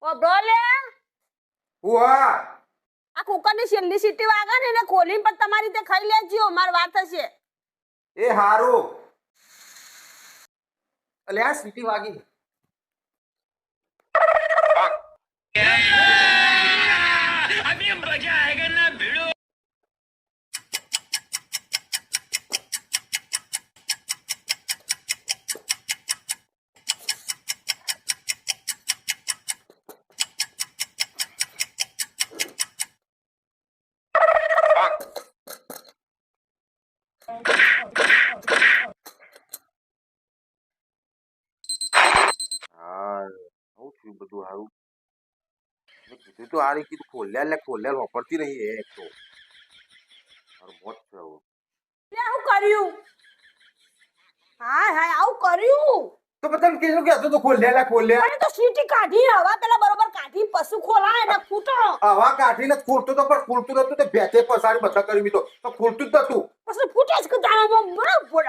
ઓબડોલે ઉહા આ કુકરની છેલ્લી સીટી વાગે ને એને ખોલીને પણ તમારી રીતે ખાઈ લેજો માર વાત હશે. એ હારું અલે આ સીટી વાગી अभी मजा आएगा ना भिड़ो. હા હું થયું બધું હારું મેં કીધું તો આરી કીધું ખોલ્યા વાપરતી નહીં એ એક તો મારું મોત છે હવે. લે આવું કર્યું હાય હાય આવું કર્યું તો પછી તમે કીધું કે હતું તો ખોલ્યા અને તો સીટી કાઢી હવા પેલા બરોબર કાઢી પશુ ખોલાય ને ફૂટો હવા કાઢીને જ ખોલતું તો પણ ખોલતું નતું તે ભેતે પસાડી બધા કરી મીધો તો ખોલતું જ નતું પછી ફૂટે જ કે દાણામાં બરાબર